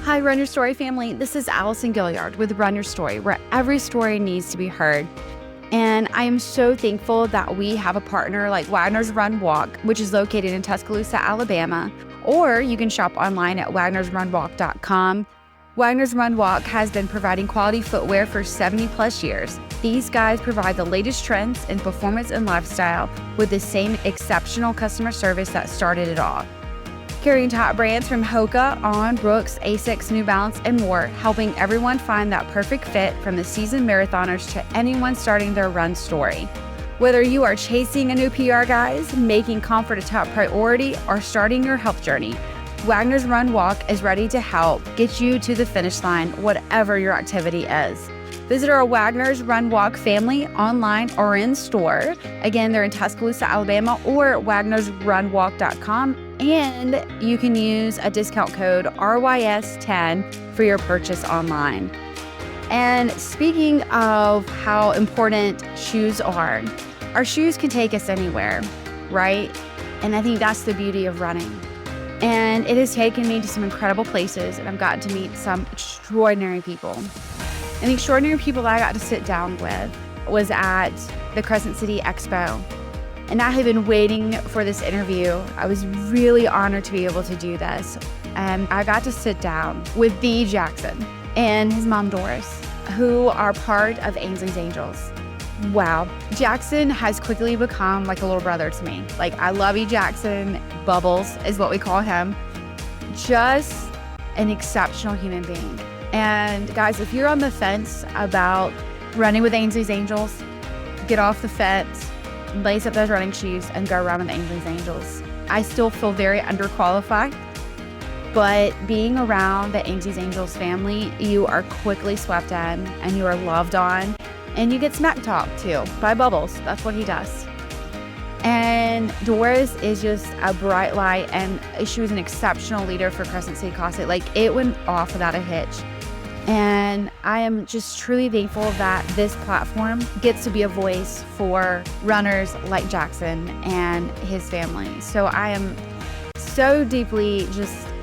Hi, Run Your Story family. This is Allison Gilliard with Run Your Story, where every story needs to be heard. And I am so thankful that we have a partner like Wagner's Run Walk, which is located in Tuscaloosa, Alabama. Or you can shop online at wagnersrunwalk.com. Wagner's Run Walk has been providing quality footwear for 70 plus years. These guys provide the latest trends in performance and lifestyle with the same exceptional customer service that started it all. Carrying top brands from Hoka, On, Brooks, Asics, New Balance, and more, helping everyone find that perfect fit from the seasoned marathoners to anyone starting their run story. Whether you are chasing a new PR, guys, making comfort a top priority, or starting your health journey, Wagner's Run Walk is ready to help get you to the finish line, whatever your activity is. Visit our Wagner's Run Walk family online or in store. Again, they're in Tuscaloosa, Alabama, or wagnersrunwalk.com. And you can use a discount code RYS10 for your purchase online. And speaking of how important shoes are, our shoes can take us anywhere, right? And I think that's the beauty of running. And it has taken me to some incredible places, and I've gotten to meet some extraordinary people. And the extraordinary people that I got to sit down with was at the Crescent City Expo. And I had been waiting for this interview. I was really honored to be able to do this. And I got to sit down with the Jackson and his mom, Doris, who are part of Ainsley's Angels. Wow. Jackson has quickly become like a little brother to me. Like, I love you, Jackson. Bubbles is what we call him. Just an exceptional human being. And guys, if you're on the fence about running with Ainsley's Angels, get off the fence, lace up those running shoes, and go run with Ainsley's Angels. I still feel very underqualified, but being around the Ainsley's Angels family, you are quickly swept in and you are loved on, and you get smack talked too by Bubbles. That's what he does. And Doris is just a bright light, and she was an exceptional leader for Crescent City Classic. Like, it went off without a hitch. And I am just truly thankful that this platform gets to be a voice for runners like Jackson and his family. So I am so deeply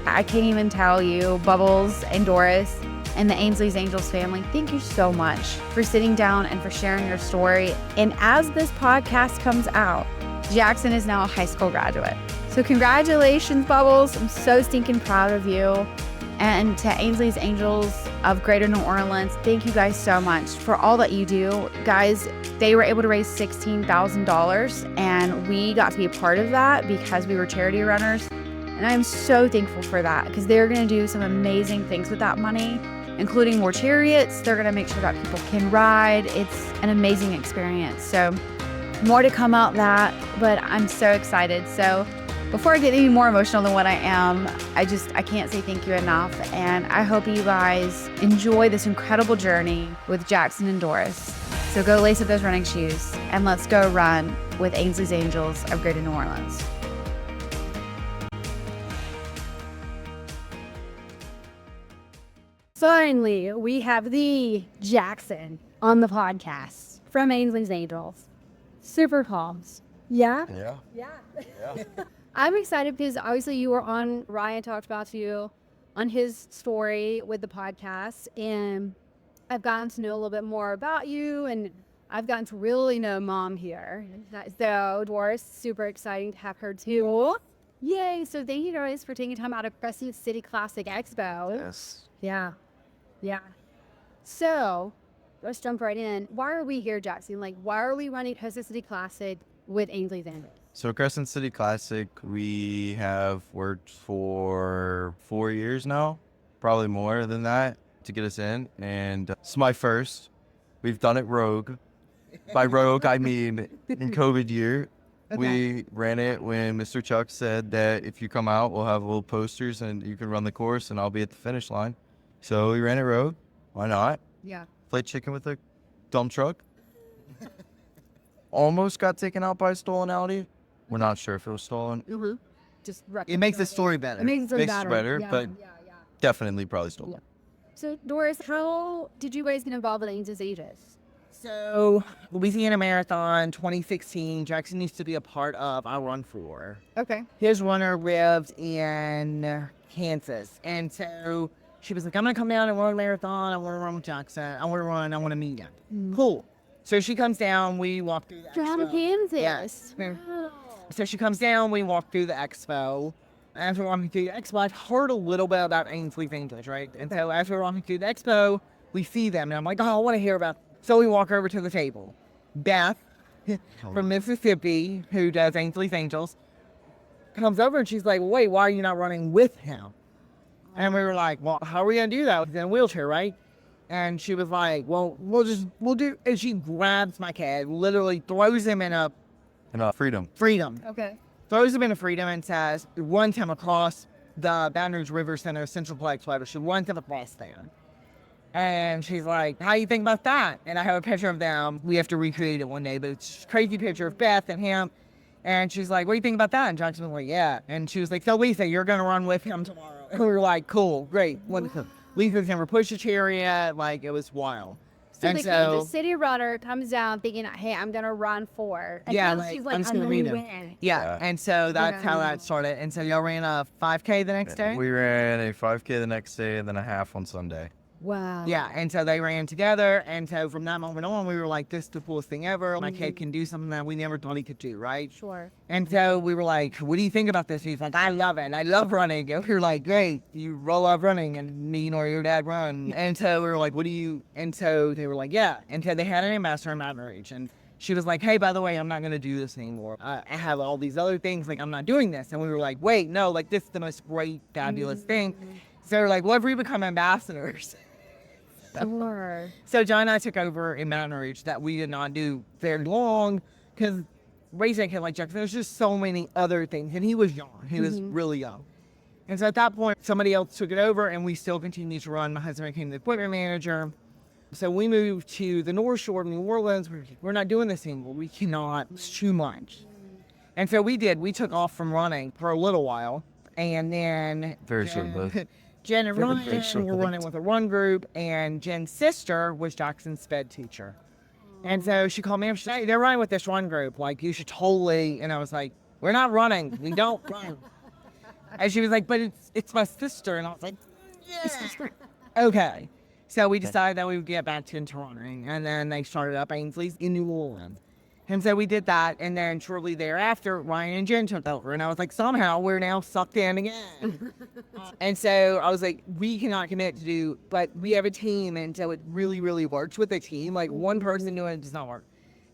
I can't even tell you, Bubbles and Doris and the Ainsley's Angels family, thank you so much for sitting down and for sharing your story. And as this podcast comes out, Jackson is now a high school graduate. So congratulations, Bubbles. I'm so stinking proud of you. And to Ainsley's Angels of Greater New Orleans, thank you guys so much for all that you do. Guys, they were able to raise $16,000, and we got to be a part of that because we were charity runners. And I'm so thankful for that, because they're going to do some amazing things with that money, including more chariots. They're going to make sure that people can ride. It's an amazing experience. So more to come out that, but I'm so excited. So before I get any more emotional than what I am, I can't say thank you enough. And I hope you guys enjoy this incredible journey with Jackson and Doris. So go lace up those running shoes and let's go run with Ainsley's Angels of Greater New Orleans. Finally, we have the Jackson on the podcast from Ainsley's Angels. Super calms. Yeah? Yeah. I'm excited because obviously you were on, Ryan talked about you on his story with the podcast, and I've gotten to know a little bit more about you, and I've gotten to really know Mom here. So Doris, super exciting to have her too. Yay. So thank you, Doris, for taking time out of Crescent City Classic Expo. Yes. Yeah. So let's jump right in. Why are we here, Jackson? Like, why are we running Crescent City Classic with Ainsley's Angels? So Crescent City Classic, we have worked for 4 years now, probably more than that, to get us in. And it's my first. We've done it rogue. By rogue, I mean in COVID year. Okay. We ran it when Mr. Chuck said that if you come out, we'll have little posters and you can run the course and I'll be at the finish line. So we ran it rogue. Why not? Yeah. Played chicken with a dump truck. Almost got taken out by a stolen Audi. We're not sure if it was stolen. Mm-hmm. It makes the story better. It makes it better. But definitely probably stolen. Yeah. So, Doris, how did you guys get involved with Ainsley's Angels? So, Louisiana Marathon 2016, Jackson used to be a part of our run for. Okay. His runner lived in Kansas. And so She was like, I'm going to come down and run a marathon. I want to run with Jackson. I want to meet you. Cool. So she comes down. We walk through the Down expo. Kansas. Yes. Wow. So she comes down. We walk through the expo. As we're walking through the expo, I've heard a little bit about Ainsley English, right? And so as we're walking through the expo, we see them. And I'm like, oh, I want to hear about them. So we walk over to the table. Beth from Mississippi, who does Ainsley's Angels, comes over and she's like, wait, why are you not running with him? And we were like, well, how are we going to do that? He's in a wheelchair, right? And she was like, well, we'll do, and she grabs my kid, literally throws him in a Freedom. Okay. Throws him in a Freedom and says, runs him across the Baton Rouge River Center Centralplex, whatever. She runs him across there. And she's like, how you think about that? And I have a picture of them. We have to recreate it one day, but it's a crazy picture of Beth and him. And she's like, what do you think about that? And Jackson was like, yeah. And she was like, so Lisa, you're going to run with him tomorrow. And we were like, cool, great. Lisa's never pushed a chariot. Like, it was wild. So And the Kansas City runner comes down thinking, hey, I'm going to run for. And Yeah, now like, she's like, I'm just I'm gonna going read to him. win. Yeah, and so that's how that started. And so y'all ran a 5K the next day? We ran a 5K the next day and then a half on Sunday. Wow. Yeah, and so they ran together, and so from that moment on, we were like, this is the coolest thing ever. My kid can do something that we never thought he could do, right? Sure. And so we were like, what do you think about this? He's like, I love it. I love running. And we were like, great, you love running, and me or your dad run. And so we were like, what do you, and so they were like, yeah. And so they had an ambassador in Baton Rouge, and she was like, hey, by the way, I'm not going to do this anymore. I have all these other things, like, I'm not doing this. And we were like, wait, no, like, this is the most great, fabulous thing. So they're like, well, if we become ambassadors. Sure. So John and I took over in Baton Rouge that we did not do very long because raising a kid like Jackson, there's just so many other things. And he was young. He was really young. And so at that point, somebody else took it over and we still continued to run. My husband became the equipment manager. So we moved to the North Shore of New Orleans. We're not doing this anymore. We cannot. It's too much. And so we did. We took off from running for a little while. And then Very short-lived. Jen and Ryan were running with a run group, and Jen's sister was Jackson's sped teacher. And so she called me up, she said, hey, they're running with this run group. Like, you should totally, and I was like, we're not running. We don't run. And she was like, but it's my sister. And I was like, yeah. Okay. So we decided that we would get back into running, and then they started up Ainsley's in New Orleans. And so we did that, and then shortly thereafter, Ryan and Jen took over, and I was like, somehow we're now sucked in again. And so I was like, we cannot commit to do, but we have a team, and so it really, really works with a team. Like, one person doing it does not work.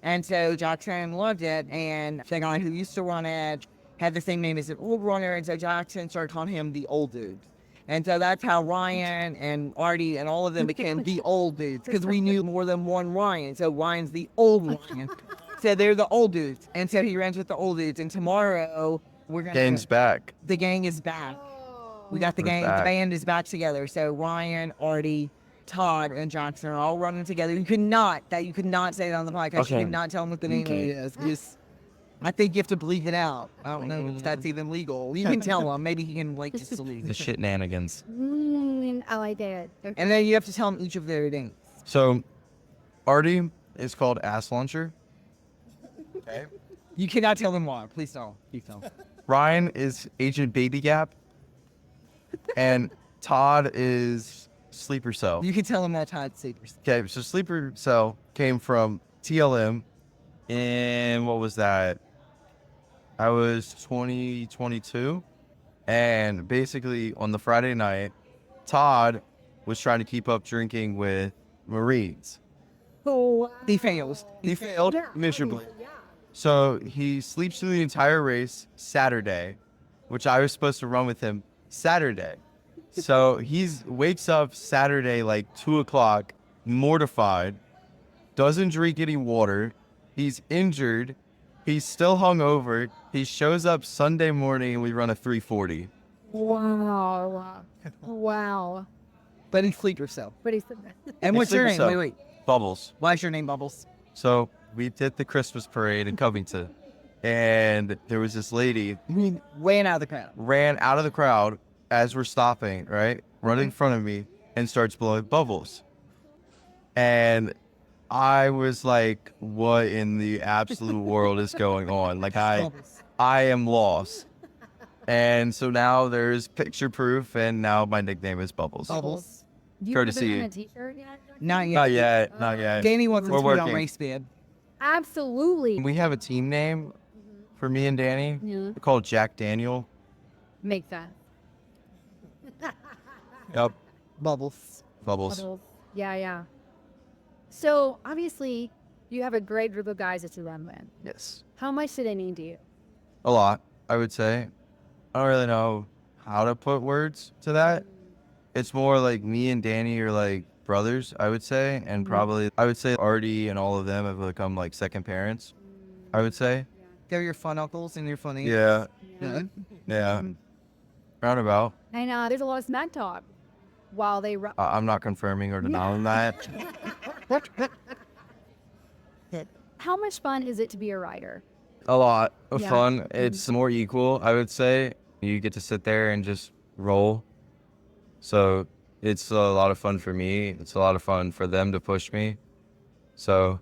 And so Jackson loved it, and the guy who used to run Edge had the same name as an old runner, and so Jackson started calling him the old dude. And so that's how Ryan and Artie and all of them became the old dudes, because we knew more than one Ryan. So Ryan's the old Ryan. So they're the old dudes. And so he runs with the old dudes. And tomorrow we're going to... Gang's back. The gang is back. We got the gang. back. The band is back together. So Ryan, Artie, Todd, and Johnson are all running together. You could not say that on the podcast. Okay. You could not tell them what the name of it is. Just, I think you have to bleep it out. I don't know if that's even legal. You can tell him. Maybe he can, like, just delete The it. shenanigans. I like that. Okay. And then you have to tell them each of their names. So, Artie is called Ass Launcher. Okay. You cannot tell them why. Please don't. Please don't. Ryan is Agent Baby Gap. And Todd is Sleeper Cell. You can tell them that Todd Sleepers. Okay, so Sleeper Cell came from TLM in, what was that? I was 2022. And basically on the Friday night, Todd was trying to keep up drinking with Marines. Oh, he fails. He failed miserably. So he sleeps through the entire race Saturday, which I was supposed to run with him Saturday. So he's wakes up Saturday like 2 o'clock, mortified, doesn't drink any water. He's injured. He's still hungover. He shows up Sunday morning and we run a 340. Wow. Wow. But he sleep yourself. But he said that. And what's your name? Sleeper Cell. Wait. Bubbles. Why is your name Bubbles? So we did the Christmas parade in Covington. And there was this lady I mean, ran out of the crowd. ran out of the crowd as we're stopping, right? Running in front of me and starts blowing bubbles. And I was like, what in the absolute world is going on? Like I am lost. And so now there's picture proof, and now my nickname is Bubbles. Bubbles. Do you Courtesy. put it on a t-shirt yet? Not yet. Not yet, not yet. Danny wants We're to be on working. race bib. Absolutely. We have a team name for me and Danny. Yeah. We're called Jack Daniel. Make that. Yep. Bubbles. Bubbles. Bubbles. Yeah, yeah. So obviously, you have a great group of guys that you run with. Yes. How much do they mean to you? A lot, I would say. I don't really know how to put words to that. It's more like me and Danny are like brothers, I would say. And probably, I would say Artie and all of them have become like second parents, I would say. They're your fun uncles and your funny. Yeah. Yeah. Yeah. Roundabout. And there's a lot of smack talk while they run. I'm not confirming or denying that. How much fun is it to be a rider? A lot of Yeah. fun. It's more equal, I would say. You get to sit there and just roll. So it's a lot of fun for me. It's a lot of fun for them to push me. So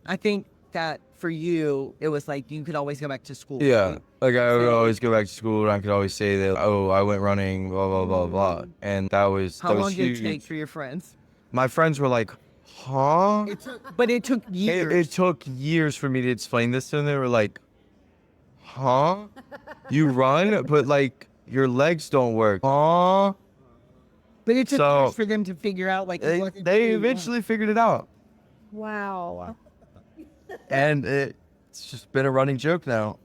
I think that for you, it was like you could always go back to school. yeah, like I would always go back to school and I could always say that, oh, I went running, blah, blah, blah, blah. And that was, How that was long did it huge. take for your friends? My friends were like, huh? But it took years. It took years for me to explain this to them. They were like, huh? You run, but like your legs don't work. Huh? But it took So- years for them to figure out like They, what to they do. eventually figured it out. Wow. And it's just been a running joke now.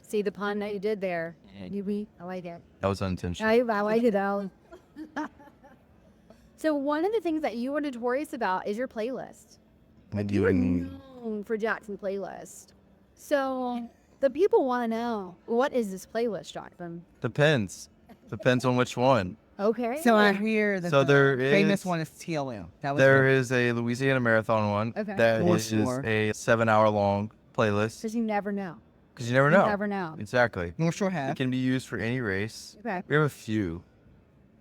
See the pun that you did there. I like it. That was unintentional. I like it though. So one of the things that you were notorious about is your playlist. You were known for Jackson playlist. So the people want to know, what is this playlist, Jackson? Depends. Depends on which one. Okay. So I hear that So the there famous is- one is TLM. That was There it. is a Louisiana Marathon one. Okay. That More is sure. a 7-hour long playlist. Because you never know. Because you never You know. never know. Exactly. North Shore It Half. can be used for any race. Okay. We have a few.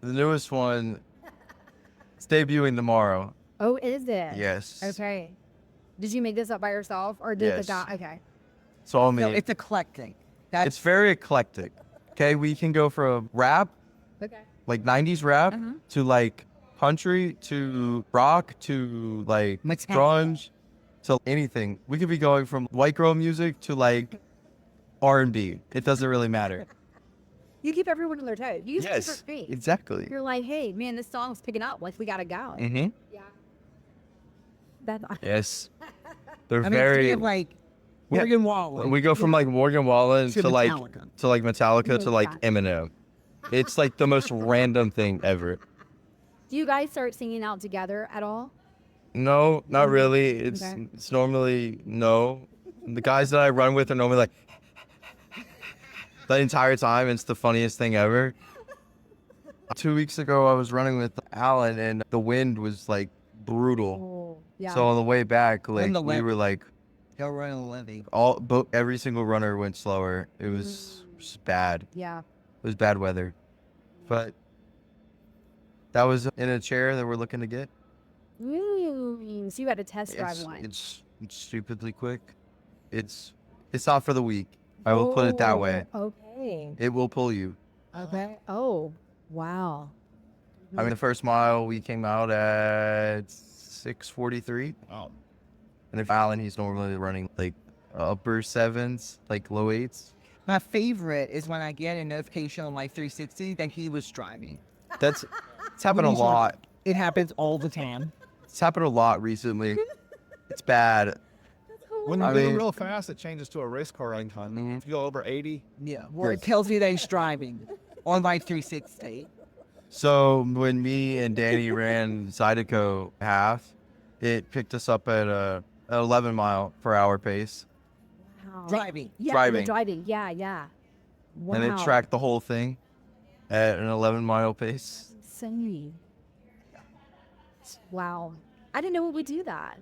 The newest one is debuting tomorrow. Oh, is it? Yes. Okay. Did you make this up by yourself or did the Yes. guy? Okay. It's all me. So it's eclectic. That's It's very eclectic. Okay, we can go from rap, Okay. like 90s rap, Uh-huh. to like country, to rock, to like Metallica. grunge, to anything. We could be going from white girl music to like R&B. It doesn't really matter. You keep everyone on their toes. You keep Yes, feet. exactly. You're like, hey, man, this song's picking up. Like, we gotta go. Mm-hmm. Yeah. That's Yes. They're I mean, very. we have like Yeah. Morgan Wallen. We go from like Morgan Wallen To to like Metallica. Metallica to like Yeah. Eminem. It's like the most random thing ever. Do you guys start singing out together at all? No, not really. It's Okay. it's normally no. The guys that I run with are normally like the entire time. It's the funniest thing ever. 2 weeks ago, I was running with Alan, and the wind was like brutal. Oh, yeah. So on the way back, like the we levee. were like He'll run a levy. every single runner went slower. It was just bad. yeah. It was bad weather, but that was in a chair that we're looking to get. So you had a test drive one. It's stupidly quick. It's not for the weak. I will put it that way. Okay. It will pull you. Okay. Oh, wow. I mean, the first mile we came out at 6:43. Oh. And if Alan, he's normally running like upper 7s, like low 8s. My favorite is when I get a notification on Life 360 that he was driving. It's happened a He's like- lot. It happens all the time. It's happened a lot recently. It's bad. When you I go mean- real fast, it changes to a race car running time. Mhm. If you go over 80, Yeah. Where it tells me that he's driving on Life 360. So when me and Danny ran Zydeco half, it picked us up at a 11 mile per hour pace, Wow. Driving. Yeah, Driving. Driving. Yeah, yeah. Wow. and it tracked the whole thing at an 11 mile pace. Insane. Wow. I didn't know we would do that.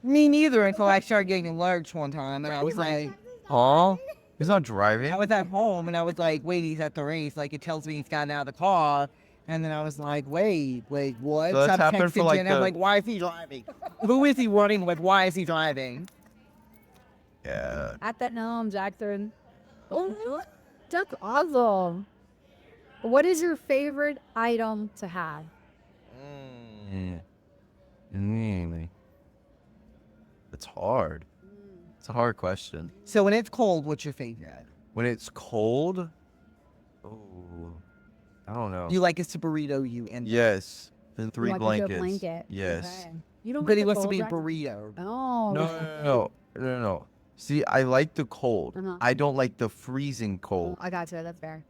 Me neither until I started getting alerts one time and I was like, Huh? He's not driving. I was at home and I was like, wait, he's at the race. Like it tells me he's gotten out of the car. And then I was like, wait, what? So that's I'm happened for, texting like, Jen, I'm the- like, why is he driving? Who is he running with? Why is he driving? Yeah. At that Jackson. That's awesome. What is your favorite item to have? It's hard. It's a hard question. So when it's cold, what's your favorite? When it's cold, oh, I don't know. You like us to burrito you in. Yes, then 3 Like a good blankets. blanket. Yes. Okay. You don't But like he the wants to cold be a jacket? burrito. Oh. No. See, I like the cold. Uh-huh. I don't like the freezing cold. I got you. That's fair.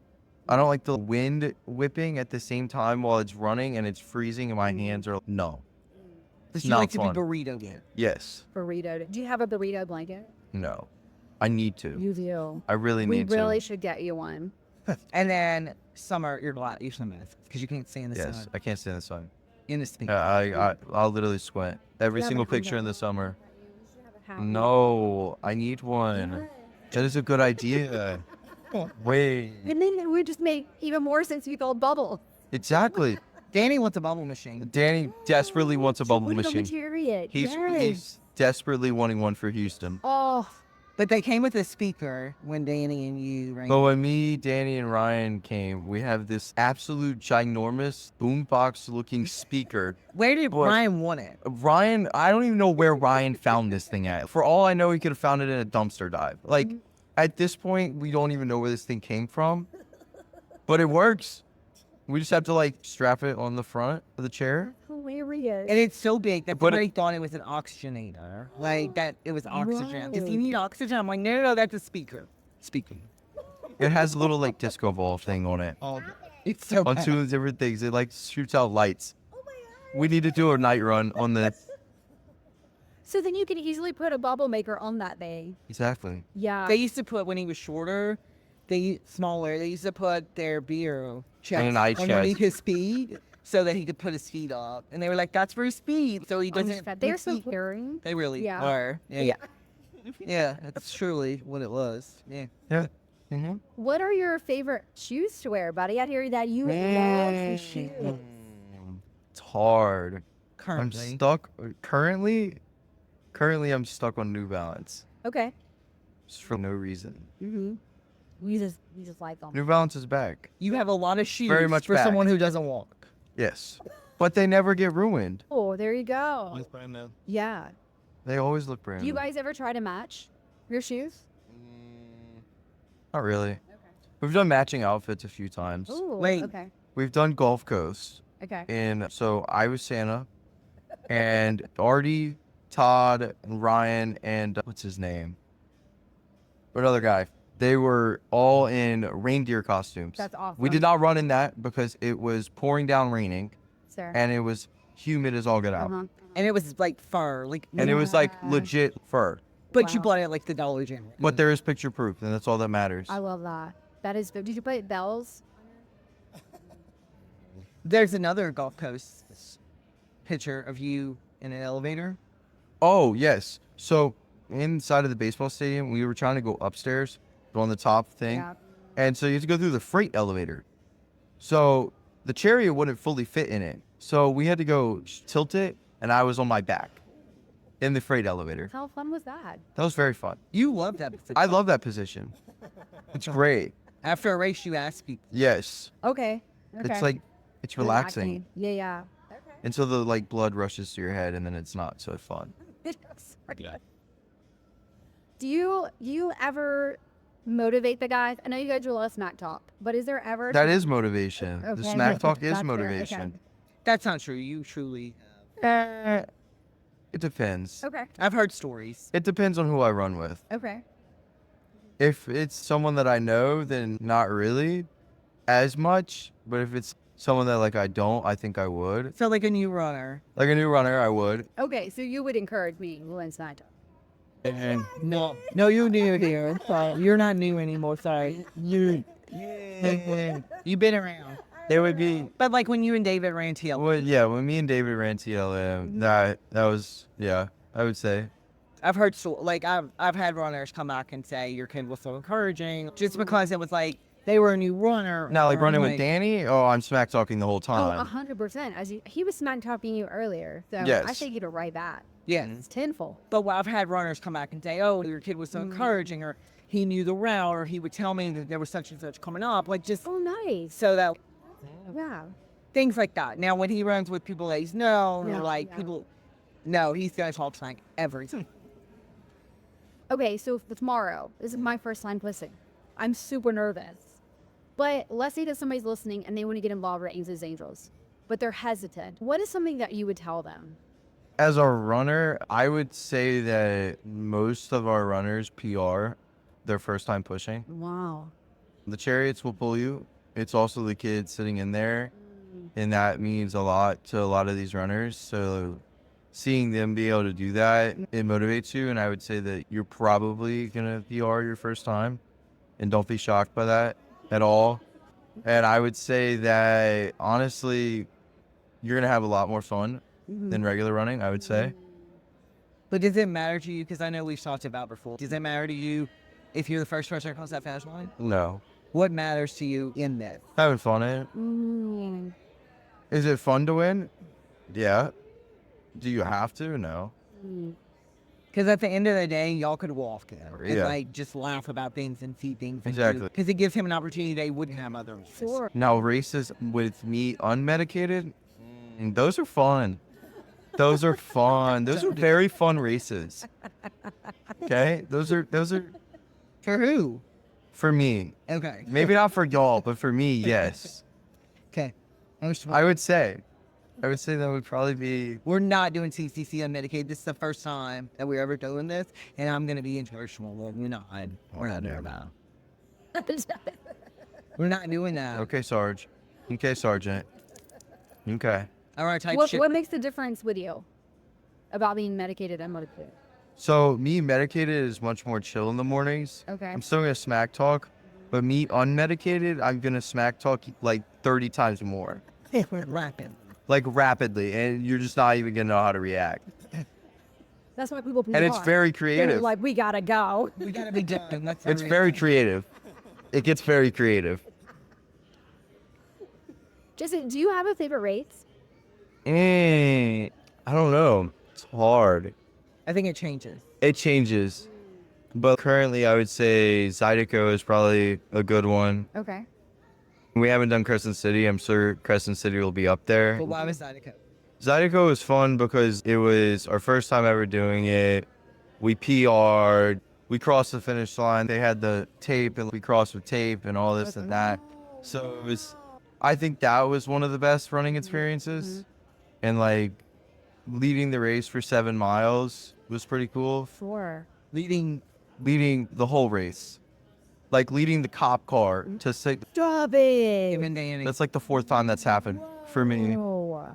I don't like the wind whipping at the same time while it's running and it's freezing and my hands are no. But you Not like to fun. be burrito in. Yes. Burrito. Do you have a burrito blanket? No. I need to. You do. I really We need really to. should get you one. And then summer, you're glad you swim because you can't stay in the Yes, sun. I can't stand the sun. In the sink. I'll literally sweat every You have single a contact picture in the lens? summer. You should have a hat. No, I need one. That is a good idea. Wait, And then it would just make even more sense if you called bubble. exactly. Danny wants a bubble machine. Danny desperately wants a bubble What machine. material? He's desperately wanting one for Houston. Oh, But they came with a speaker when Danny and you ran. But when me, Danny, and Ryan came, we have this absolute ginormous boombox looking speaker. Where did Boy. Ryan want it? Ryan, I don't even know where Ryan found this thing at. For all I know, he could have found it in a dumpster dive. Like, at this point, we don't even know where this thing came from. But it works. We just have to, like, strap it on the front of the chair. hilarious. And it's so big that But everybody thought it was an oxygenator. Like, that it was oxygen. Does he need oxygen? I'm like, no, that's a speaker. Speaker. It has a little, like, disco ball thing on it. Oh, it's so On bad. 2 different things. It, like, shoots out lights. We need to do a night run on this. So then you can easily put a bubble maker on that thing. Exactly. Yeah. They used to put, when he was shorter, they used to put their beer chest And an ice underneath chest. his feet so that he could put his feet up. And they were like, that's for his feet. So he doesn't. They're his so feet- caring. They really Yeah. are. Yeah. Yeah, that's truly what it was. Yeah. Yeah. Mm-hmm. What are your favorite shoes to wear, buddy? I hear that you love the shoes. It's hard. I'm Currently. stuck. Currently, I'm stuck on New Balance. Okay. Just for no reason. Mm-hmm. We just like them. New Balance is back. You have a lot of shoes Very much for back. someone who doesn't walk. Yes. But they never get ruined. Oh, there you go. Always brand new. Yeah. They always look brand Do you new. guys ever try to match your shoes? Not really. We've done matching outfits a few times. Oh, Wait. Okay. We've done Gulf Coast. Okay. And so I was Santa. And Artie, Todd, and Ryan, and what's his name? Another guy. They were all in reindeer costumes. That's awesome. We did not run in that because it was pouring down raining Sir. and it was humid as all get out. Uh-huh. And it was like fur. Like, And it was like Yeah. legit fur. but you Wow. bought it at like the Dollar General. But there is picture proof, and that's all that matters. I love that. That is good. Did you put bells? There's another Gulf Coast picture of you in an elevator. Oh, yes. So inside of the baseball stadium, we were trying to go upstairs, go on the top thing. Yeah. And so you have to go through the freight elevator. So the chariot wouldn't fully fit in it. So we had to go tilt it, and I was on my back in the freight elevator. How fun was that? That was very fun. You love that. I love that position. It's great. After a race, you ask people. Yes. Okay. It's like, it's relaxing. Yeah, yeah. Until the like blood rushes to your head, and then it's not so fun. Do you ever motivate the guys? I know you guys do a lot of smack talk, but is there ever That is motivation. The Okay. smack talk That's is fair. motivation. That's not true. You truly. It depends. Okay. I've heard stories. It depends on who I run with. Okay. If it's someone that I know, then not really as much. But if it's someone that like I don't, I think I would. So like a new runner. Like a new runner, I would. Okay. So you would encourage me when smack talk. And No, you're new here. Sorry. You're not new anymore. Sorry. You've been around. it would be. But like when you and David ran TL. Well, yeah, when me and David ran TLM, that was I would say. I've heard I've had runners come back and say your kid was so encouraging, just because it was like they were a new runner. Now, like or, running with Danny, oh, I'm smack talking the whole Oh, time. 100%. As he was smack talking you earlier, so I Yes. think you'd right back. Yes. It's tenfold. But I've had runners come back and say, "Oh, your kid was so encouraging," or he knew the route, or he would tell me that there was such and such coming up, like just Oh, nice. so that Yeah. things like that. Now, when he runs with people that he's known, Yeah, or like yeah. people, no, he's gonna talk smack every time. Okay, so for tomorrow, this is my first time listening. I'm super nervous. But let's say that somebody's listening and they want to get involved with Ainsley's Angels, but they're hesitant. What is something that you would tell them? As a runner, I would say that most of our runners PR their first time pushing. Wow. The chariots will pull you. It's also the kids sitting in there, and that means a lot to a lot of these runners. So seeing them be able to do that, it motivates you. And I would say that you're probably gonna PR your first time, and don't be shocked by that at all. And I would say that honestly, you're gonna have a lot more fun than regular running, I would say. But does it matter to you? Because I know we've talked about before. Does it matter to you if you're the first person across that finish line? No, What matters to you in this? having fun in it. Mm. Is it fun to win? Yeah. Do you have to? No. Because at the end of the day, y'all could walk in and Yeah. like just laugh about things and see things. Exactly. Because it gives him an opportunity they wouldn't have otherwise. Sure. Now, races with me unmedicated, those are fun. Those are fun. Those are very fun races. Okay? Those are For who? for me. Okay. Maybe not for y'all, but for me, yes. Okay. I would say that would probably be We're not doing CCC unmedicated. This is the first time that we're ever doing this, and I'm going to be intentional. Well, we're not doing that. We're not doing that. okay, Sarge. Okay, Sergeant. Okay. All right, type What, shit. what makes the difference with you about being medicated and motivated? So me medicated is much more chill in the mornings. Okay. I'm still gonna smack talk, but me unmedicated, I'm gonna smack talk like 30 times more, We're rapping. like rapidly, and you're just not even gonna know how to react. That's why people And it's very They're creative. like, we gotta go. We got to be different. That's It's very creative. It gets very creative. Jesse, do you have a favorite race? I don't know. It's hard. I think it changes. It changes, but currently I would say Zydeco is probably a good one. Okay. We haven't done Crescent City. I'm sure Crescent City will be up there. But why was Zydeco? Zydeco was fun because it was our first time ever doing it. We PR'd, we crossed the finish line. They had the tape and we crossed with tape and all this and that. So it was, I think that was one of the best running experiences. And like leading the race for 7 miles was pretty cool. Sure. Leading. Leading the whole race. Like leading the cop car to say, Stop it. Even Danny. that's like the 4th time that's happened for me. Oh.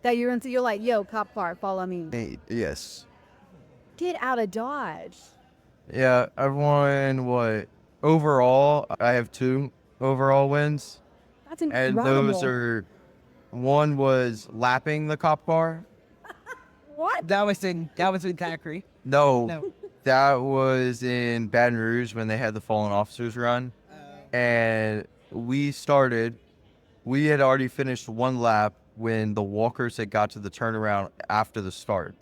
That you're into, you're like, yo, cop car, follow me. Yes. Get out of Dodge. Yeah, I've won what? Overall, I have 2 overall wins. That's And incredible. those are, one was lapping the cop car. What? That was in Thackeray. No, No. that was in Baton Rouge when they had the fallen officers run. And we had already finished 1 lap when the walkers had got to the turnaround after the start.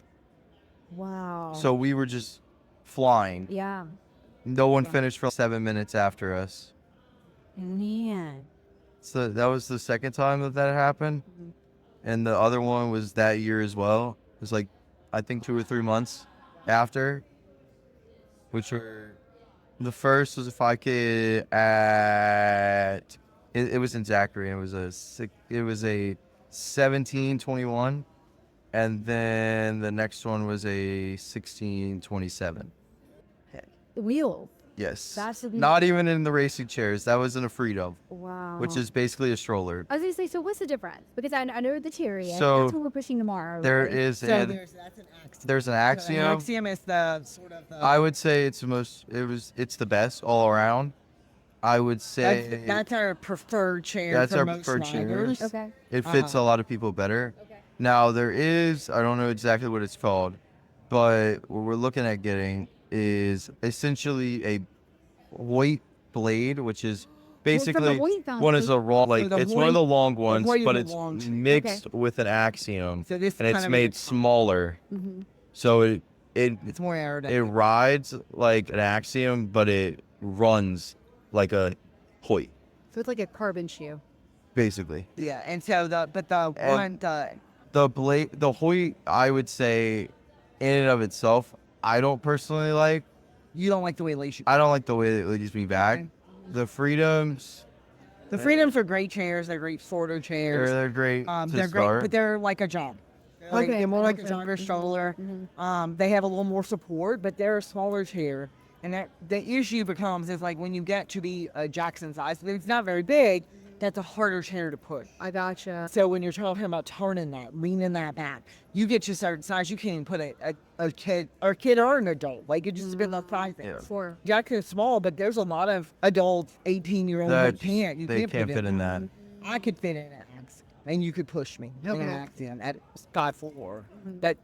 Wow. So we were just flying. Yeah. No one finished for 7 minutes after us. Man. So that was the second time that happened. And the other one was that year as well. It was like, I think 2 or 3 months after, which were, the first was a 5K at, it was in Zachary. It was a 17:21. And then the next one was a 16:27. Wheel. Yes. That's the- Not even in the racing chairs. That was in a Freedom, Wow. which is basically a stroller. I was gonna say, so what's the difference? Because I know the chariot. So, that's what we're pushing tomorrow. There right? is So an that's an axiom. there's an So axiom. an axiom is the sort of the. I would say it's the best all around. I would say That's our preferred chair. That's for our most preferred chair. riders. Okay. it fits a lot of people better. Okay. Now there is, I don't know exactly what it's called, but what we're looking at getting is essentially a white blade, which is Basically, Hoyt found one is a long, like, So the it's one of the long ones, Hoyt is but a it's long- mixed with an axiom, So this and is it's kind of made smaller. Mm-hmm. So it It's more it aerodynamic. rides like an axiom, but it runs like a Hoyt, So it's like a carbon shoe. basically. Yeah, and so the And- one The Hoyt, I would say, in and of itself, I don't personally like. you don't like the way it lays you. I don't like the way it leads me back. Okay. The Freedoms, The Freedoms are great chairs. They're great sorter chairs. they're great to They're great, start. but they're like a jog. Okay. They're more like a Okay. jogger stroller. Mm-hmm. They have a little more support, but they're a smaller chair. And that the issue becomes is like when you get to be a Jackson size, it's not very big. That's a harder chair to push. I gotcha. So when you're talking about turning that, leaning that back, you get to a certain size, you can't even put a kid or an adult. Like it just depends on size. Yeah. For Jackson's small, but there's a lot of adults, 18-year-olds that can't. You they can't can't fit in that. I could fit in an Axiom, and you could push me in an Axiom at Sky 4. That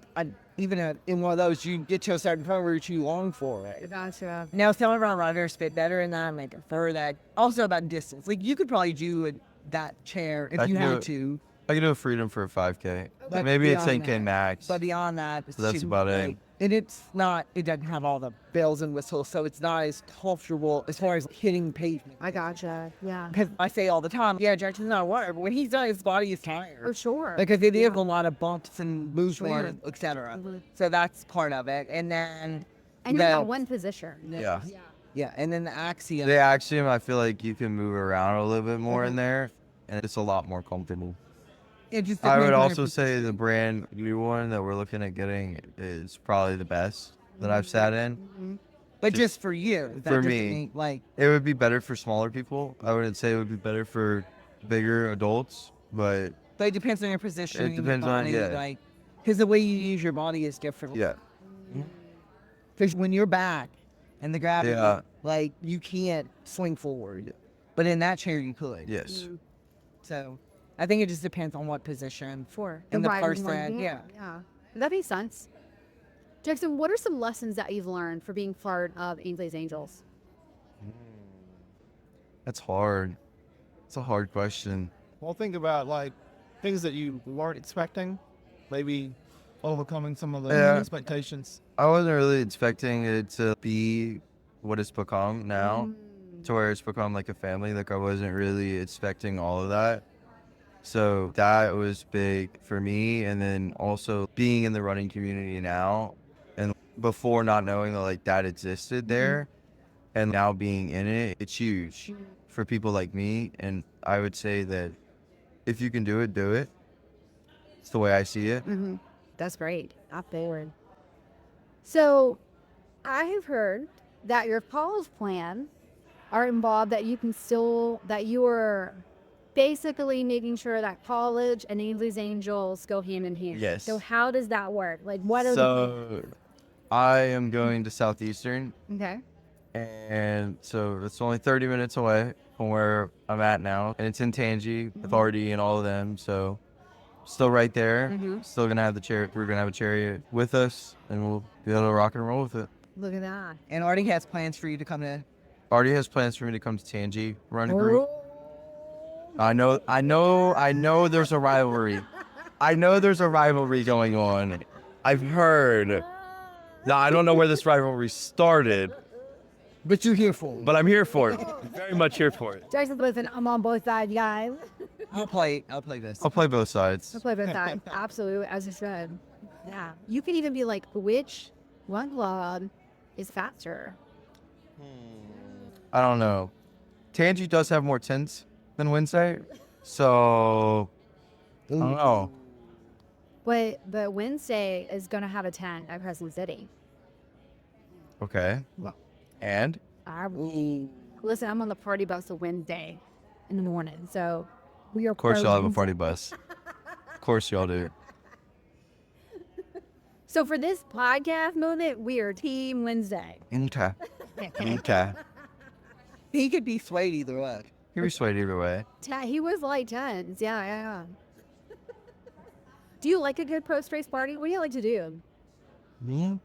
even in one of those, you get to a certain point where you're too long for it. gotcha. Now, some of our runners fit better in that, and they prefer that. Also about distance. Like, you could probably do that chair if I you can do had it. to. I could do a Freedom for a 5K. But Maybe it's beyond 10K that- max. But beyond that, it's So that's too about it. late. And it's not, it doesn't have all the bells and whistles, so it's not as comfortable as far as hitting pavement. I gotcha. Yeah. Because I say all the time, yeah, Jackson's not a runner, but when he's done, his body is tired. For sure. Because it is a lot of bumps and movement, Sure. etc. Mhm. So that's part of it. And then, And you're not one position. Yeah. yeah, and then the Axiom. The Axiom, I feel like you can move around a little bit more in there, and it's a lot more comfortable. It just I would depends on also your say the brand new one that we're looking at getting is probably the best that I've sat in. But just for you. That for doesn't me. mean, like, It would be better for smaller people. I wouldn't say it would be better for bigger adults, but but it depends on your position. It depends on- yeah. Like, because the way you use your body is different. yeah. Because when you're back and the gravity, Yeah. like, you can't swing forward. But in that chair, you could. Yes. So I think it just depends on what position. For And the rider's person, one. yeah. Yeah. That makes sense. Jackson, what are some lessons that you've learned for being part of Ainsley's Angels? That's hard. It's a hard question. Well, think about like things that you weren't expecting, maybe overcoming some of the Yeah. expectations. I wasn't really expecting it to be what it's become now, to where it's become like a family. Like I wasn't really expecting all of that. So that was big for me. And then also being in the running community now, and before not knowing that like that existed there, and now being in it, it's huge for people like me. And I would say that if you can do it, do it. It's the way I see it. That's great. Not forward. So, I have heard that your college plan are involved that you can still, that you are basically making sure that college and Ainsley's Angels go hand in hand. Yes. So, how does that work? Like, what are So I am going to Southeastern, the. Okay. and so it's only 30 minutes away from where I'm at now, and it's in Tangi with Artie and all of them. So still right there. Still gonna have the chariot. We're gonna have a chariot with us, and we'll be able to rock and roll with it. Look at that. And Artie has plans for you to come to. Artie has plans for me to come to Tangi, run a group. I know there's a rivalry. I know there's a rivalry going on. I've heard. Now, I don't know where this rivalry started, But you're here for it. but I'm here for it. Very much here for it. Jackson, listen, I'm on both sides, guys. I'll play this. I'll play both sides. I'll play both sides. Absolutely, as you should. Yeah. You can even be like, which one club is faster? I don't know. Tangi does have more tents than Wednesday, so I don't know. But Wednesday is going to have a 10 at Crescent City. Okay. And Listen, I'm on the party bus on Wednesday in the morning, so we are. of course, y'all have a pros. party bus. Of course, y'all do. So for this podcast moment, we are Team Wednesday. Okay. Okay. He could be swayed either way. You'll be swayed either way. He was like 10s. Yeah. Do you like a good post-race party? What do you like to do? Me?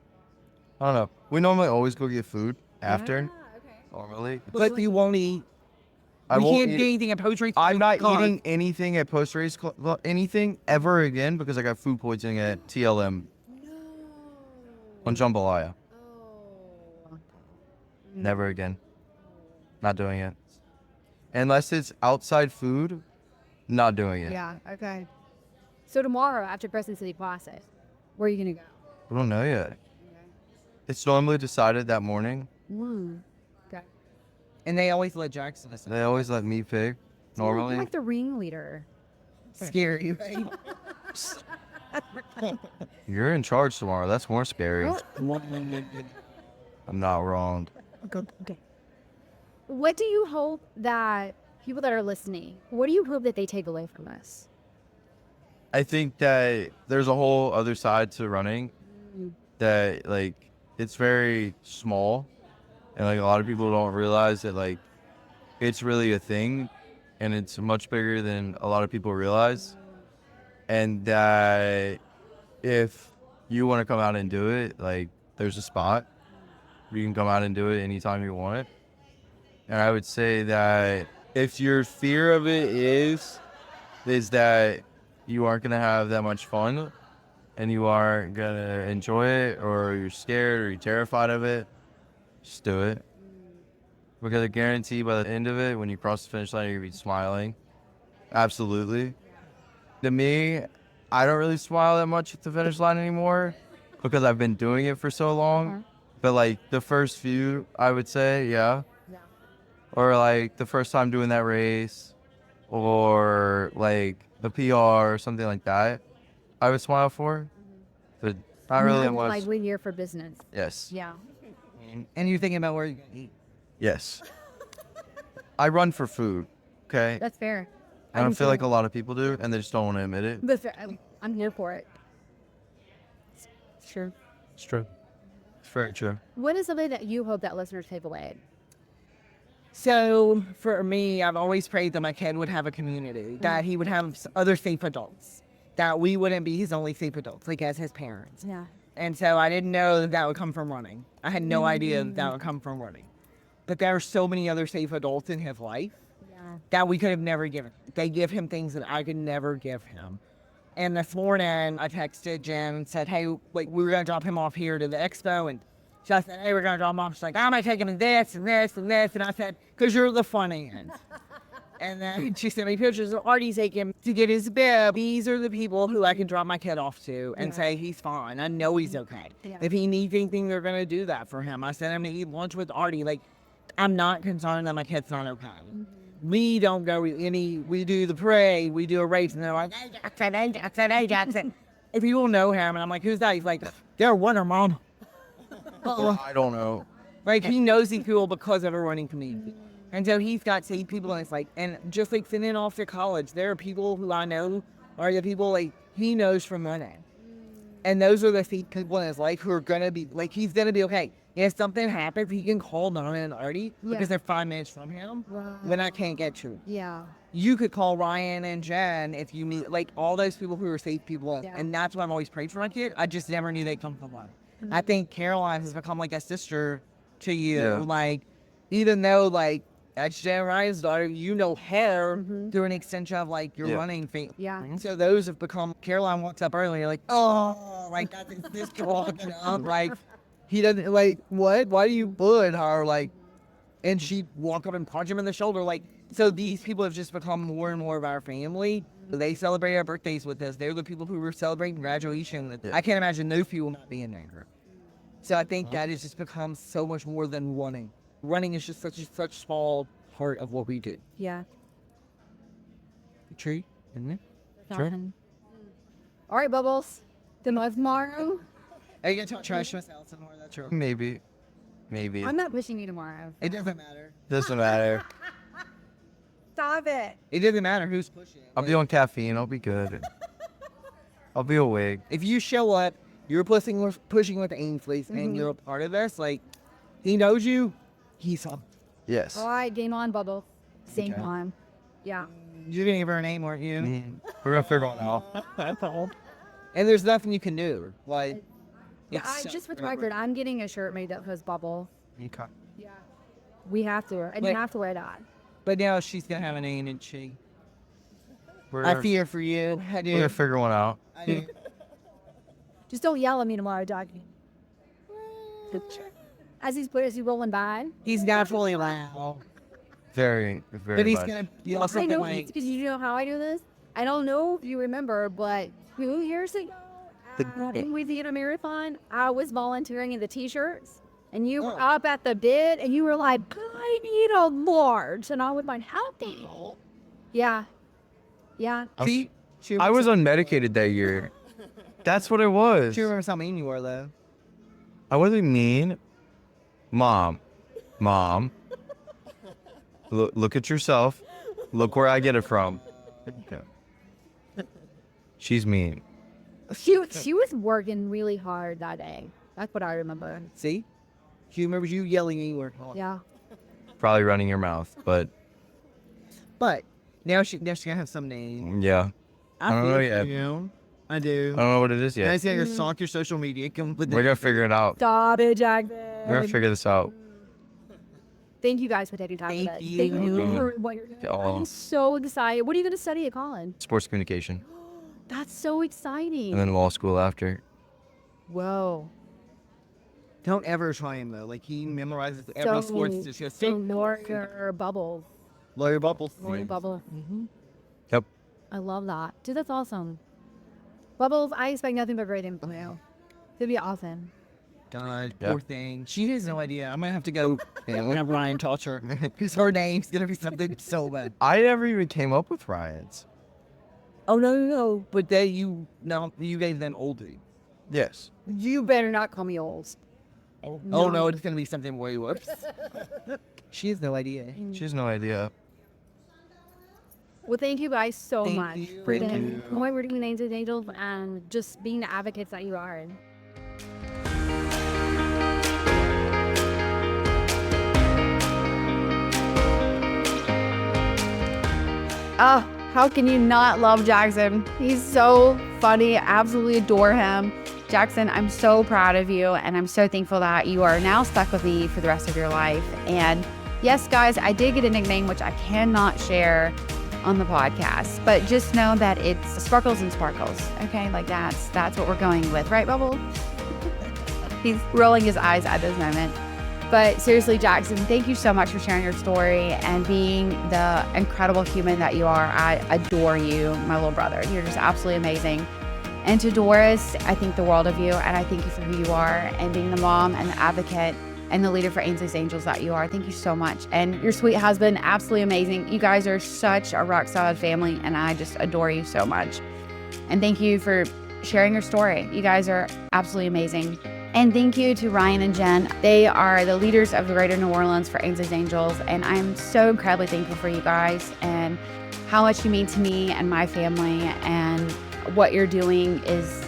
I don't know. We normally always go get food after. Ah, okay. Normally. But you won't eat I We won't can't eat- do anything at post-race. I'm not Gone. eating anything at post-race, anything ever again because I got food poisoning at TLM on jambalaya. Never again. Not doing it. Unless it's outside food, not doing it. Yeah, okay. So tomorrow after Crescent City Classic, where are you going to go? I don't know yet. It's normally decided that morning. Okay. And they always let Jackson listen. They always let me pick, normally. You're like the ringleader. Scary, right? You're in charge tomorrow. That's more scary. I'm not wrong. Okay. What do you hope that people that are listening, what do you hope that they take away from this? I think that there's a whole other side to running that, like, it's very small. And, like, a lot of people don't realize that, like, it's really a thing. And it's much bigger than a lot of people realize. And that if you want to come out and do it, like, there's a spot. You can come out and do it anytime you want it. And I would say that if your fear of it is that you aren't going to have that much fun and you aren't going to enjoy it, or you're scared or you're terrified of it, just do it. Because I guarantee by the end of it, when you cross the finish line, you're going to be smiling. Absolutely. To me, I don't really smile that much at the finish line anymore because I've been doing it for so long. But, like, the first few, I would say, yeah. Or, like, the first time doing that race, or, like, the PR or something like that, I would smile for. But not really that much. Like we're here for business. Yes. Yeah. And you're thinking about where you're going to eat. Yes. I run for food, okay? That's fair. I don't feel like a lot of people do, and they just don't want to admit it. That's fair. I'm here for it. Sure. It's true. It's very true. What is something that you hope that listeners take away? So for me, I've always prayed that my kid would have a community, that he would have other safe adults, that we wouldn't be his only safe adults, like as his parents. Yeah. And so I didn't know that would come from running. I had no idea that would come from running. But there are so many other safe adults in his life that we could have never given. They give him things that I could never give him. And this morning, I texted Jen and said, hey, like, we were going to drop him off here to the expo. And she said, hey, we're going to drop him off. She's like, I'm going to take him to this and this and this. And I said, because you're the funny end. And then she sent me pictures of Artie taking him to get his bib. These are the people who I can drop my kid off to and say he's fine. I know he's okay. Yeah. If he needs anything, they're going to do that for him. I sent him to eat lunch with Artie. Like, I'm not concerned that my kid's not okay. We don't go we do the parade, we do a race, and they're like, hey, Jackson, hey, Jackson, hey, Jackson. If people know him, and I'm like, who's that? He's like, they're Wonder Mom. I don't know. Like, he knows these people because of a running community. And so he's got safe people, and it's like, and just like sending off to college, there are people who I know are the people like he knows from running. And those are the safe people in his life who are going to be, like, he's going to be okay. If something happens, he can call Donna and Artie because they're 5 minutes from him when I can't get to him. Yeah. You could call Ryan and Jen if you meet, like, all those people who are safe people. Yeah. And that's what I've always prayed for my kid. I just never knew they'd come from one. I think Caroline has become like a sister to you. Yeah. Like, even though, like, that's Jen Ryan's daughter, you know her through an extension of, like, your running thing. Yeah. So those have become, Caroline walks up earlier, like, oh, like, that's his sister walking up, like, he doesn't, like, what? Why do you bully her? Like, and she'd walk up and punch him in the shoulder. Like, so these people have just become more and more of our family. They celebrate our birthdays with us. They're the people who were celebrating graduation. Yeah. I can't imagine those people not being there. So I think that has just become so much more than running. Running is just such a small part of what we do. Yeah. True, isn't it? Awesome. All right, Bubbles. Then tomorrow. I get to trash myself some more. That's true. Maybe. Maybe. I'm not pushing you tomorrow. It doesn't matter. Doesn't matter. Stop it. It doesn't matter who's pushing. I'll be on caffeine. I'll be good. I'll be awake. If you show up, you're pushing with Ainsley, and you're a part of this. Like, he knows you. He's up. Yes. All right, game on, Bubble. Same Okay. time. Yeah. You're gonna give her a name, weren't you? We're gonna figure it out. That's all. And there's nothing you can do. Like, Just for the record, I'm getting a shirt made that says Bubble. Okay. Yeah. We have to, and you have to wear that. But now she's gonna have an A, isn't she? We're I fear for you. I do. gonna figure one out. I do. Just don't yell at me tomorrow, Doc. As he's rolling by. He's naturally loud. Very, very But he's much. gonna yell I something know, like, because you know how I do this? I don't know if you remember, but 2 years ago at the Louisiana Marathon, I was volunteering in the t-shirts, and you were up at the bid, and you were like, I need a large, and I would like, how the hell? Yeah. Yeah. see? I was unmedicated that year. That's what it was. She remembers how mean you were, though. I wasn't mean. Mom. Look at yourself. Look where I get it from. She's mean. She was working really hard that day. That's what I remember. See? She remembers you yelling and you were. Yeah. Probably running your mouth, but But now she's gonna have some name. yeah. I don't know yet. I do. I don't know what it is Now yet. he's gonna stalk your social media. Come with We're gonna figure it out. Stop it, Jackson. We're gonna figure this out. Thank you guys for taking time Thank for that. you. Thank you for what you're doing. Oh. I'm so excited. What are you going to study at Colin? Sports communication, That's so exciting. and then law school after. Whoa. Don't ever try him, though. Like, he memorizes every sports So statistic. lawyer bubbles. Lawyer Bubbles. Lawyer bubble. Yep. I love that. Dude, that's awesome. Bubbles, I expect nothing but great info. It'd be awesome. God, Yep. poor thing. She has no idea. I might have to go and have Ryan touch her. Because her name's going to be something so bad. I never even came up with Ryan's. Oh, no. But you gave them older. Yes. You better not call me old. Oh, no, it's going to be something way worse. She has no idea. She has no idea. Well, thank you guys so Thank much you. for Thank doing what we're doing, Angels and Angels, and just being the advocates that you are. Oh, how can you not love Jackson? He's so funny. Absolutely adore him. Jackson, I'm so proud of you, and I'm so thankful that you are now stuck with me for the rest of your life. And yes, guys, I did get a nickname, which I cannot share on the podcast, but just know that it's Sparkles and Sparkles. Okay, like that's what we're going with, right, Bubble? He's rolling his eyes at this moment. But seriously, Jackson, thank you so much for sharing your story and being the incredible human that you are. I adore you, my little brother. You're just absolutely amazing. And to Doris, I think the world of you, and I thank you for who you are and being the mom and the advocate and the leader for Ainsley's Angels that you are. Thank you so much. And your sweet husband, absolutely amazing. You guys are such a rock solid family, and I just adore you so much. And thank you for sharing your story. You guys are absolutely amazing. And thank you to Ryan and Jen. They are the leaders of the Greater New Orleans for Ainsley's Angels, and I'm so incredibly thankful for you guys and how much you mean to me and my family, and what you're doing is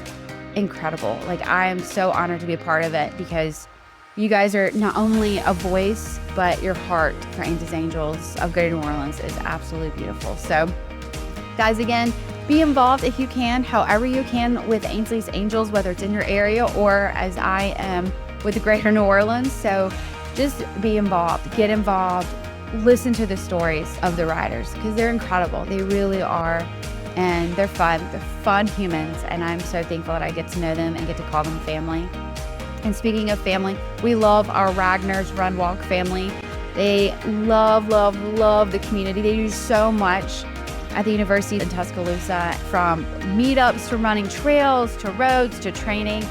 incredible. Like, I am so honored to be a part of it, because you guys are not only a voice, but your heart for Ainsley's Angels of Greater New Orleans is absolutely beautiful. So, guys, again, be involved if you can, however you can, with Ainsley's Angels, whether it's in your area or as I am with the Greater New Orleans. So just be involved, get involved, listen to the stories of the riders, because they're incredible. They really are. And they're fun. They're fun humans. And I'm so thankful that I get to know them and get to call them family. And speaking of family, we love our Ragnar's Run Walk family. They love the community. They do so much at the University in Tuscaloosa, from meetups to running trails to roads to training.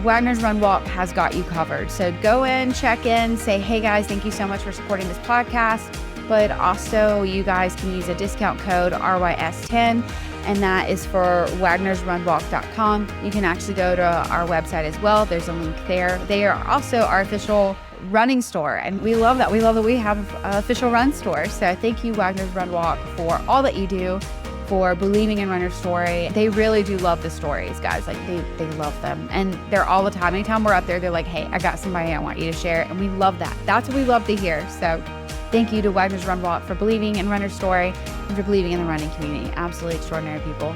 Wagner's Run Walk has got you covered. So go in, check in, say, hey guys, thank you so much for supporting this podcast. But also you guys can use a discount code RYS10, and that is for wagnersrunwalk.com. You can actually go to our website as well. There's a link there. They are also our official running store, and we love that. We love that we have an official run store. So thank you, Wagner's Run Walk, for all that you do, for believing in Runner's Story. They really do love the stories, guys. Like, they love them, and they're all the time. Anytime we're up there, they're like, hey, I got somebody I want you to share, and we love that. That's what we love to hear. So thank you to Wagner's Run Walk for believing in Runner's Story and for believing in the running community. Absolutely extraordinary people.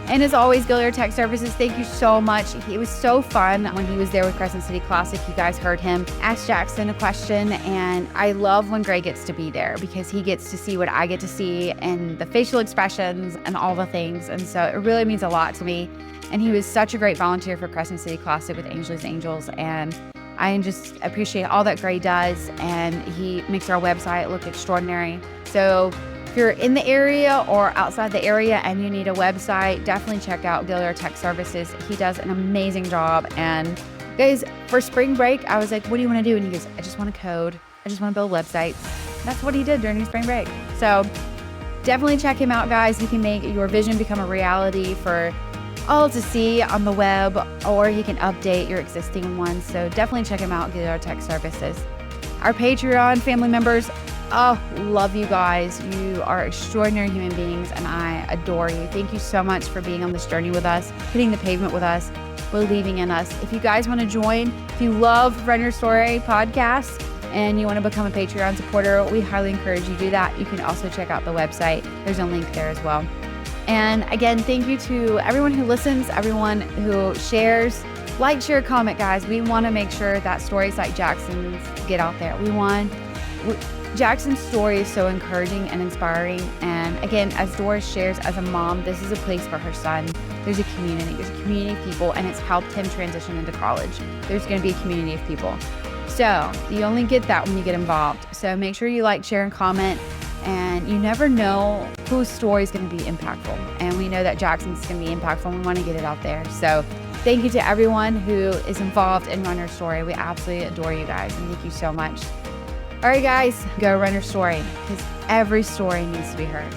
And as always, Gilliard Tech Services, thank you so much. It was so fun when he was there with Crescent City Classic. You guys heard him ask Jackson a question, and I love when Gray gets to be there because he gets to see what I get to see and the facial expressions and all the things. And so it really means a lot to me. And he was such a great volunteer for Crescent City Classic with Ainsley's Angels. And I just appreciate all that Gray does, and he makes our website look extraordinary. So if you're in the area or outside the area and you need a website, definitely check out Gilliard Tech Services. He does an amazing job. And guys, for spring break, I was like, what do you want to do? And he goes, I just want to code. I just want to build websites. That's what he did during his spring break. So definitely check him out, guys. He can make your vision become a reality for all to see on the web, or he can update your existing ones. So definitely check him out, Gilliard Tech Services. Our Patreon family members, oh, love you guys. You are extraordinary human beings, and I adore you. Thank you so much for being on this journey with us, hitting the pavement with us, believing in us. If you guys want to join, if you love Run Your Story podcast and you want to become a Patreon supporter, we highly encourage you to do that. You can also check out the website. There's a link there as well. And again, thank you to everyone who listens, everyone who shares. Like, share, comment, guys. We want to make sure that stories like Jackson's get out there. Jackson's story is so encouraging and inspiring. And again, as Doris shares as a mom, this is a place for her son. There's a community of people, and it's helped him transition into college. There's going to be a community of people. So you only get that when you get involved. So make sure you like, share, and comment. And you never know whose story is going to be impactful. And we know that Jackson's going to be impactful, and we want to get it out there. So thank you to everyone who is involved in Run Your Story. We absolutely adore you guys, and thank you so much. All right, guys, go run your story, because every story needs to be heard.